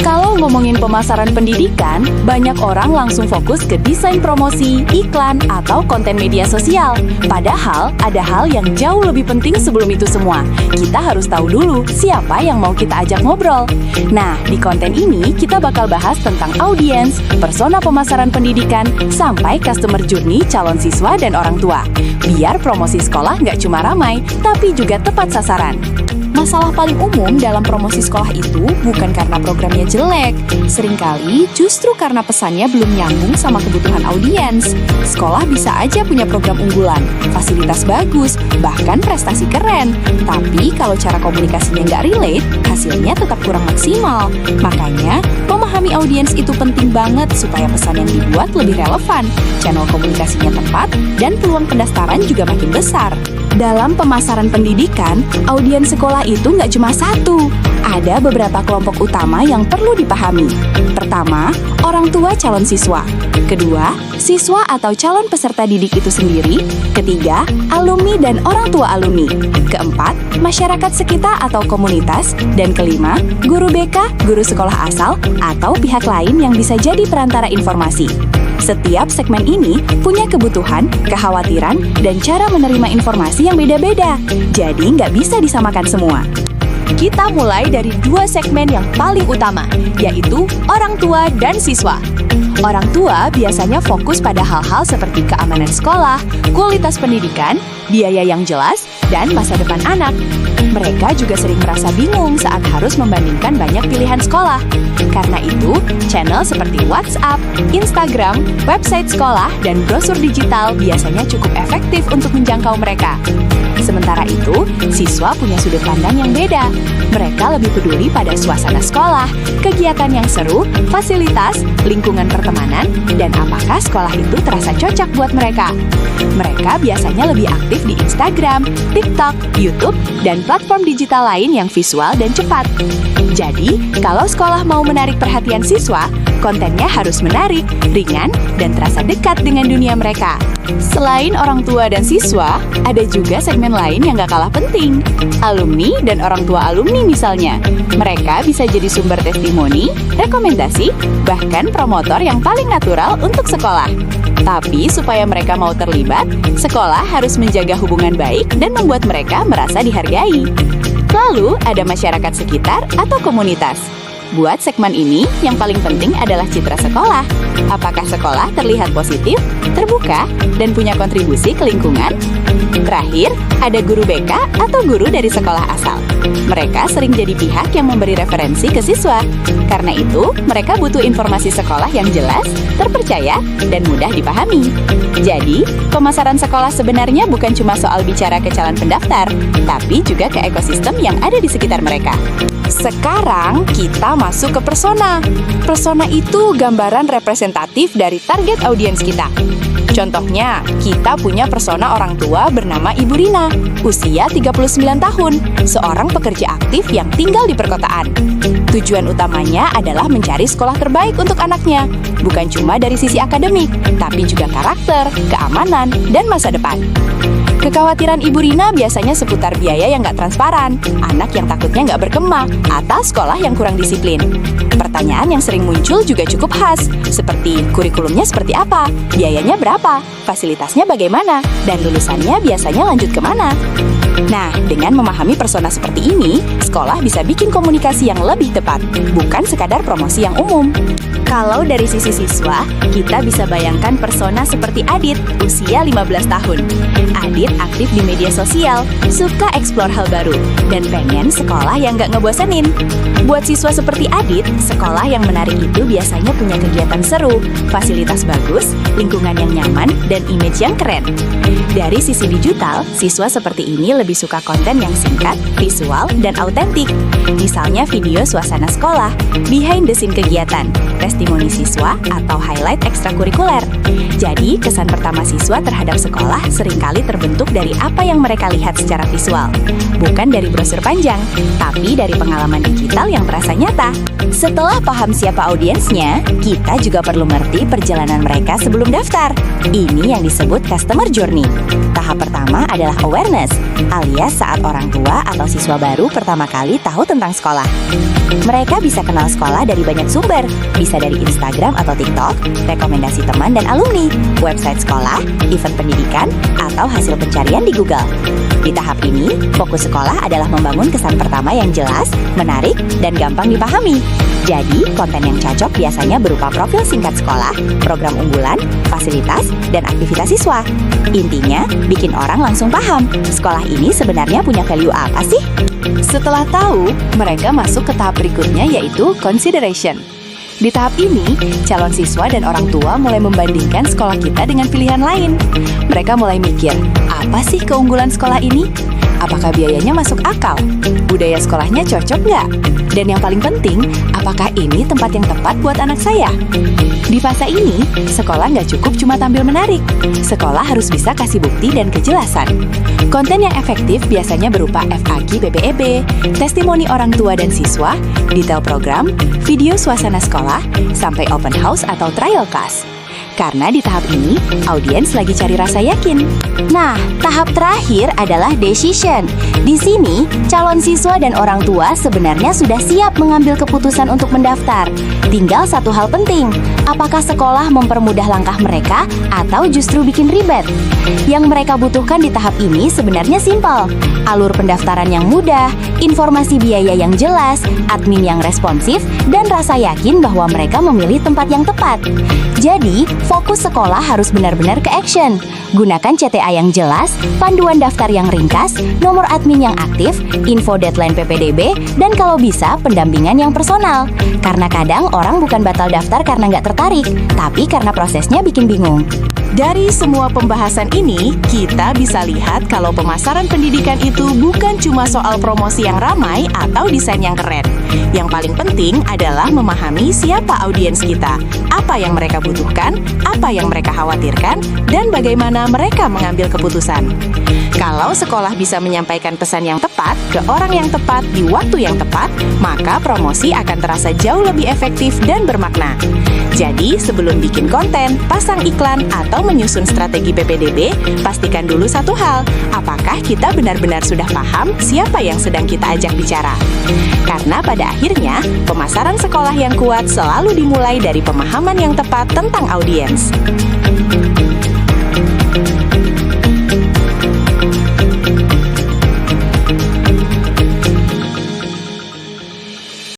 Kalau ngomongin pemasaran pendidikan, banyak orang langsung fokus ke desain promosi, iklan, atau konten media sosial. Padahal, ada hal yang jauh lebih penting sebelum itu semua. Kita harus tahu dulu siapa yang mau kita ajak ngobrol. Nah, di konten ini kita bakal bahas tentang audiens, persona pemasaran pendidikan, sampai customer journey calon siswa dan orang tua. Biar promosi sekolah nggak cuma ramai, tapi juga tepat sasaran. Masalah paling umum dalam promosi sekolah itu bukan karena programnya jelek. Seringkali justru karena pesannya belum nyambung sama kebutuhan audiens. Sekolah bisa aja punya program unggulan, fasilitas bagus, bahkan prestasi keren. Tapi kalau cara komunikasinya nggak relate, hasilnya tetap kurang maksimal. Makanya, memahami audiens itu penting banget supaya pesan yang dibuat lebih relevan, channel komunikasinya tepat, dan peluang pendaftaran juga makin besar. Dalam pemasaran pendidikan, audiens sekolah itu nggak cuma satu. Ada beberapa kelompok utama yang perlu dipahami. Pertama, orang tua calon siswa. Kedua, siswa atau calon peserta didik itu sendiri. Ketiga, alumni dan orang tua alumni. Keempat, masyarakat sekitar atau komunitas. Dan kelima, guru BK, guru sekolah asal, atau pihak lain yang bisa jadi perantara informasi. Setiap segmen ini punya kebutuhan, kekhawatiran, dan cara menerima informasi yang beda-beda. Jadi nggak bisa disamakan semua. Kita mulai dari dua segmen yang paling utama, yaitu orang tua dan siswa. Orang tua biasanya fokus pada hal-hal seperti keamanan sekolah, kualitas pendidikan, biaya yang jelas, dan masa depan anak. Mereka juga sering merasa bingung saat harus membandingkan banyak pilihan sekolah. Karena itu, channel seperti WhatsApp, Instagram, website sekolah, dan brosur digital biasanya cukup efektif untuk menjangkau mereka. Sementara itu, siswa punya sudut pandang yang beda. Mereka lebih peduli pada suasana sekolah, kegiatan yang seru, fasilitas, lingkungan pertemanan, dan apakah sekolah itu terasa cocok buat mereka. Mereka biasanya lebih aktif di Instagram, TikTok, YouTube, dan platform digital lain yang visual dan cepat. Jadi, kalau sekolah mau menarik perhatian siswa, kontennya harus menarik, ringan, dan terasa dekat dengan dunia mereka. Selain orang tua dan siswa, ada juga segmen lain yang gak kalah penting. Alumni dan orang tua alumni misalnya. Mereka bisa jadi sumber testimoni, rekomendasi, bahkan promotor yang paling natural untuk sekolah. Tapi supaya mereka mau terlibat, sekolah harus menjaga hubungan baik dan membuat mereka merasa dihargai. Lalu ada masyarakat sekitar atau komunitas. Buat segmen ini, yang paling penting adalah citra sekolah. Apakah sekolah terlihat positif, terbuka, dan punya kontribusi ke lingkungan? Terakhir, ada guru BK atau guru dari sekolah asal. Mereka sering jadi pihak yang memberi referensi ke siswa. Karena itu, mereka butuh informasi sekolah yang jelas, terpercaya, dan mudah dipahami. Jadi, pemasaran sekolah sebenarnya bukan cuma soal bicara ke calon pendaftar, tapi juga ke ekosistem yang ada di sekitar mereka. Sekarang kita masuk ke persona. Persona itu gambaran representatif dari target audiens kita. Contohnya, kita punya persona orang tua bernama Ibu Rina, usia 39 tahun, seorang pekerja aktif yang tinggal di perkotaan. Tujuan utamanya adalah mencari sekolah terbaik untuk anaknya, bukan cuma dari sisi akademik, tapi juga karakter, keamanan, dan masa depan. Kekhawatiran Ibu Rina biasanya seputar biaya yang nggak transparan, anak yang takutnya nggak berkembang, atau sekolah yang kurang disiplin. Pertanyaan yang sering muncul juga cukup khas, seperti kurikulumnya seperti apa, biayanya berapa, fasilitasnya bagaimana, dan lulusannya biasanya lanjut kemana. Nah, dengan memahami persona seperti ini, sekolah bisa bikin komunikasi yang lebih tepat, bukan sekadar promosi yang umum. Kalau dari sisi siswa, kita bisa bayangkan persona seperti Adit, usia 15 tahun. Adit aktif di media sosial, suka eksplor hal baru, dan pengen sekolah yang gak ngebosenin. Buat siswa seperti Adit, sekolah yang menarik itu biasanya punya kegiatan seru, fasilitas bagus, lingkungan yang nyaman, dan image yang keren. Dari sisi digital, siswa seperti ini lebih suka konten yang singkat, visual, dan autentik. Misalnya video suasana sekolah, behind the scene kegiatan, testimoni siswa, atau highlight ekstrakurikuler. Jadi, kesan pertama siswa terhadap sekolah seringkali terbentuk dari apa yang mereka lihat secara visual. Bukan dari brosur panjang, tapi dari pengalaman digital yang terasa nyata. Setelah paham siapa audiensnya, kita juga perlu mengerti perjalanan mereka sebelum daftar. Ini yang disebut customer journey. Tahap pertama adalah awareness, alias saat orang tua atau siswa baru pertama kali tahu tentang sekolah. Mereka bisa kenal sekolah dari banyak sumber, bisa dari Instagram atau TikTok, rekomendasi teman dan alumni, website sekolah, event pendidikan, atau hasil pencarian di Google. Di tahap ini, fokus sekolah adalah membangun kesan pertama yang jelas, menarik, dan gampang dipahami. Jadi, konten yang cocok biasanya berupa profil singkat sekolah, program unggulan, fasilitas, dan aktivitas siswa. Intinya, bikin orang langsung paham, sekolah ini sebenarnya punya value apa sih? Setelah tahu, mereka masuk ke tahap berikutnya yaitu consideration. Di tahap ini, calon siswa dan orang tua mulai membandingkan sekolah kita dengan pilihan lain. Mereka mulai mikir, apa sih keunggulan sekolah ini? Apakah biayanya masuk akal? Budaya sekolahnya cocok nggak? Dan yang paling penting, apakah ini tempat yang tepat buat anak saya? Di fase ini, sekolah nggak cukup cuma tampil menarik. Sekolah harus bisa kasih bukti dan kejelasan. Konten yang efektif biasanya berupa FAQ BPEB, testimoni orang tua dan siswa, detail program, video suasana sekolah, sampai open house atau trial class. Karena di tahap ini, audiens lagi cari rasa yakin. Nah, tahap terakhir adalah decision. Di sini, calon siswa dan orang tua sebenarnya sudah siap mengambil keputusan untuk mendaftar. Tinggal satu hal penting, apakah sekolah mempermudah langkah mereka atau justru bikin ribet? Yang mereka butuhkan di tahap ini sebenarnya simpel. Alur pendaftaran yang mudah, informasi biaya yang jelas, admin yang responsif, dan rasa yakin bahwa mereka memilih tempat yang tepat. Jadi, fokus sekolah harus benar-benar ke action. Gunakan CTA yang jelas, panduan daftar yang ringkas, nomor admin yang aktif, info deadline PPDB, dan kalau bisa pendampingan yang personal. Karena kadang orang bukan batal daftar karena nggak tertarik, tapi karena prosesnya bikin bingung. Dari semua pembahasan ini, kita bisa lihat kalau pemasaran pendidikan itu bukan cuma soal promosi yang ramai atau desain yang keren. Yang paling penting adalah memahami siapa audiens kita, apa yang mereka butuhkan, apa yang mereka khawatirkan, dan bagaimana mereka mengambil keputusan. Kalau sekolah bisa menyampaikan pesan yang tepat ke orang yang tepat di waktu yang tepat, maka promosi akan terasa jauh lebih efektif dan bermakna. Jadi, sebelum bikin konten, pasang iklan, atau menyusun strategi PPDB, pastikan dulu satu hal, apakah kita benar-benar sudah paham siapa yang sedang kita ajak bicara. Karena pada akhirnya, pemasaran sekolah yang kuat selalu dimulai dari pemahaman yang tepat tentang audiens.